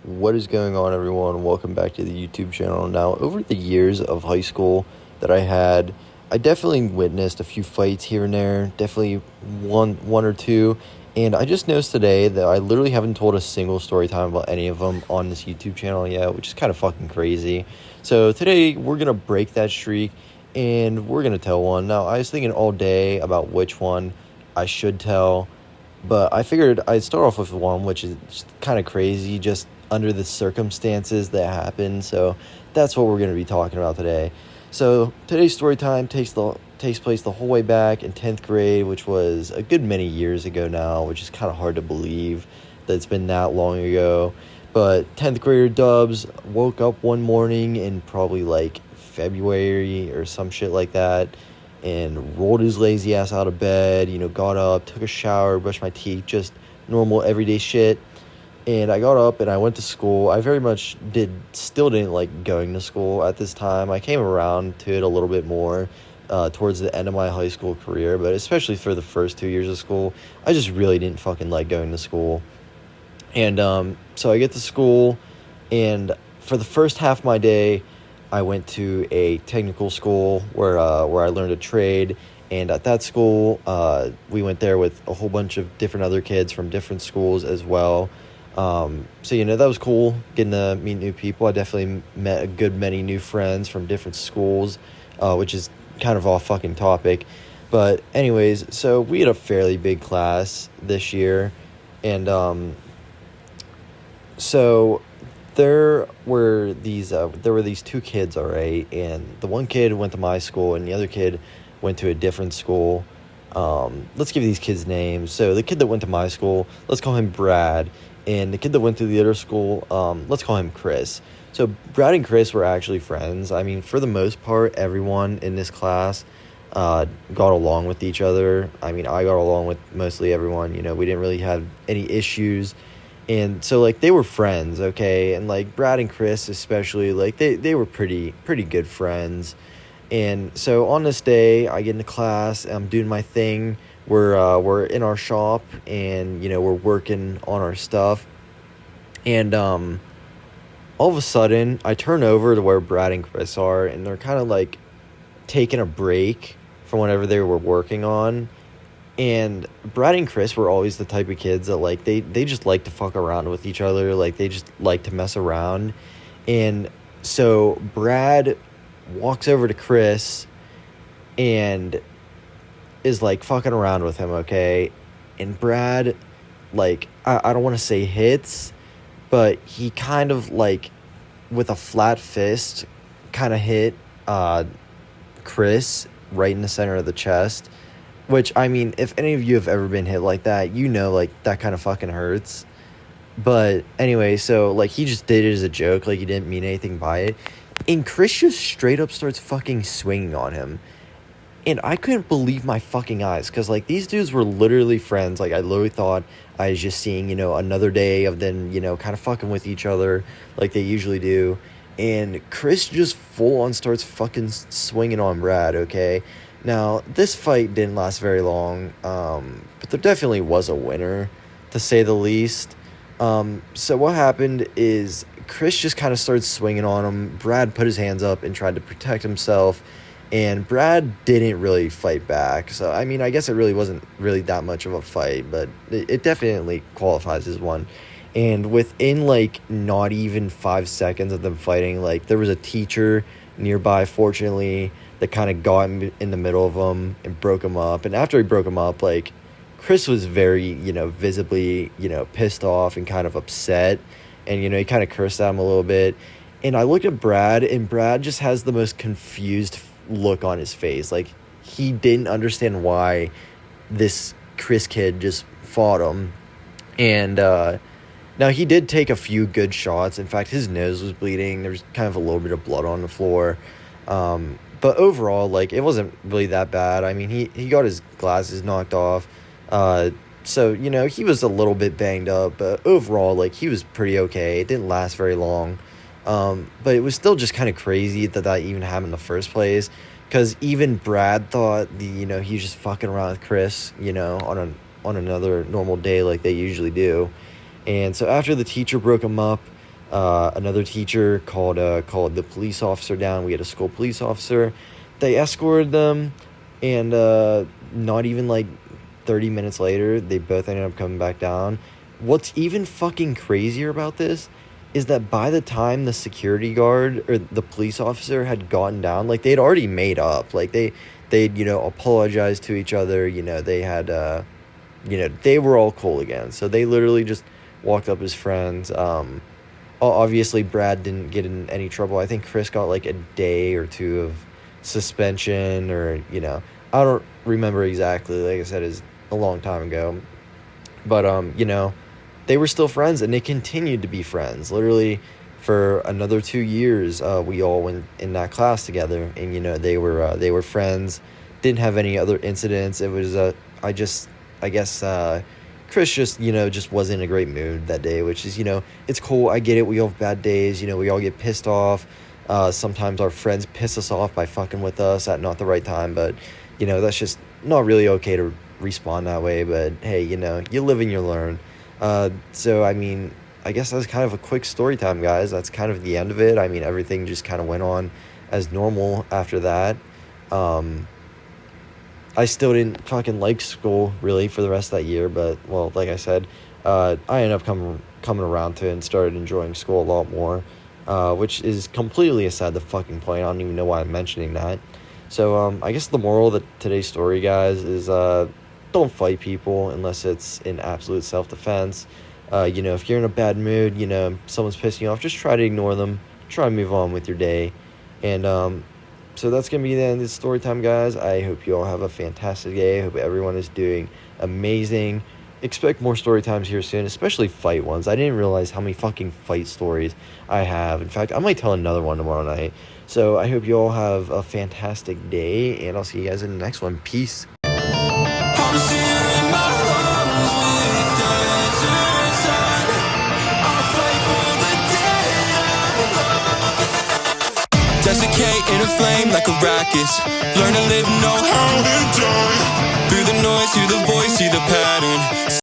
What is going on, everyone? Welcome back to the YouTube channel. Now, over the years of high school that I had, I definitely witnessed a few fights here and there, definitely one or two, and I just noticed today that I literally haven't told a single story time about any of them on this YouTube channel yet, which is kind of fucking crazy. So today, we're gonna break that streak, and we're gonna tell one. Now, I was thinking all day about which one I should tell, but I figured I'd start off with one which is kind of crazy, just under the circumstances that happened. So that's what we're going to be talking about today. So today's story time takes place the whole way back in 10th grade, which was a good many years ago now, which is kind of hard to believe that it's been that long ago. But 10th grader Dubs woke up one morning in probably like February or some shit like that, and rolled his lazy ass out of bed, got up, took a shower, brushed my teeth, just normal everyday shit. And I got up and I went to school. I very much still didn't like going to school at this time. I came around to it a little bit more towards the end of my high school career, but especially for the first 2 years of school, I just really didn't fucking like going to school. And so I get to school, and for the first half of my day, I went to a technical school where I learned a trade. And at that school, we went there with a whole bunch of different other kids from different schools as well. So that was cool, getting to meet new people. I definitely met a good many new friends from different schools, which is kind of off fucking topic. But anyways, so we had a fairly big class this year, and so there were these two kids, all right, and the one kid went to my school and the other kid went to a different school. Let's give these kids names. So the kid that went to my school, let's call him Brad, and the kid that went to the other school, let's call him Chris. So Brad and Chris were actually friends. I mean, for the most part, everyone in this class got along with each other. I mean, I got along with mostly everyone. We didn't really have any issues. And so, like, they were friends, okay? And, like, Brad and Chris especially, like, they were pretty good friends. And so on this day, I get into class, I'm doing my thing. We're in our shop, and, we're working on our stuff. And all of a sudden, I turn over to where Brad and Chris are, and they're kind of, like, taking a break from whatever they were working on. And Brad and Chris were always the type of kids that, like, they just like to fuck around with each other. Like, they just like to mess around. And so Brad walks over to Chris and is, like, fucking around with him, okay? And Brad, like, I don't want to say hits, but he kind of, like, with a flat fist, kind of hit Chris right in the center of the chest. Which, I mean, if any of you have ever been hit like that, like, that kind of fucking hurts. But anyway, so, like, he just did it as a joke. Like, he didn't mean anything by it. And Chris just straight up starts fucking swinging on him. And I couldn't believe my fucking eyes. Because, like, these dudes were literally friends. Like, I literally thought I was just seeing, another day of them, kind of fucking with each other like they usually do. And Chris just full on starts fucking swinging on Brad, okay? Now, this fight didn't last very long, but there definitely was a winner, to say the least. So what happened is Chris just kind of started swinging on him. Brad put his hands up and tried to protect himself, and Brad didn't really fight back. So, I mean, I guess it really wasn't really that much of a fight, but it definitely qualifies as one. And within, like, not even 5 seconds of them fighting, like, there was a teacher nearby, fortunately, that kind of got in the middle of them and broke him up. And after he broke him up, like, Chris was very, visibly, pissed off and kind of upset. And, he kind of cursed at him a little bit. And I looked at Brad, and Brad just has the most confused look on his face. Like, he didn't understand why this Chris kid just fought him. And now, he did take a few good shots. In fact, his nose was bleeding. There was kind of a little bit of blood on the floor. But overall, like, it wasn't really that bad. I mean, he got his glasses knocked off. So, he was a little bit banged up. But overall, like, he was pretty okay. It didn't last very long. But it was still just kind of crazy that even happened in the first place. Because even Brad thought, he was just fucking around with Chris, on another normal day like they usually do. And so after the teacher broke him up, Another teacher called the police officer down. We had a school police officer. They escorted them, and not even like 30 minutes later, they both ended up coming back down. What's even fucking crazier about this is that by the time the security guard or the police officer had gotten down, like they'd already made up. Like they'd apologized to each other. They had they were all cool again. So they literally just walked up as friends. Obviously Brad didn't get in any trouble. I think Chris got like a day or two of suspension, or I don't remember exactly. Like I said, it's a long time ago. But they were still friends, and they continued to be friends. Literally, for another 2 years, we all went in that class together, and they were friends. Didn't have any other incidents. It was I guess Chris just wasn't in a great mood that day, which is it's cool. I get it. We all have bad days. We all get pissed off. Sometimes our friends piss us off by fucking with us at not the right time, but that's just not really okay to respond that way. But hey, you live and you learn. So I mean, I guess that's kind of a quick story time, guys. That's kind of the end of it. I mean, everything just kind of went on as normal after that. I still didn't fucking like school really for the rest of that year, but well, like I said, I ended up coming around to it and started enjoying school a lot more, which is completely aside the fucking point. I don't even know why I'm mentioning that. So I guess the moral of today's story, guys, is don't fight people unless it's in absolute self-defense. If you're in a bad mood, someone's pissing you off, just try to ignore them. Try to move on with your day. And so that's going to be the end of this story time, guys. I hope you all have a fantastic day. I hope everyone is doing amazing. Expect more story times here soon, especially fight ones. I didn't realize how many fucking fight stories I have. In fact, I might tell another one tomorrow night. So I hope you all have a fantastic day, and I'll see you guys in the next one. Peace. Desiccate in a flame like a ruckus. Learn to live, know how to die. Through the noise, hear the voice, see the pattern.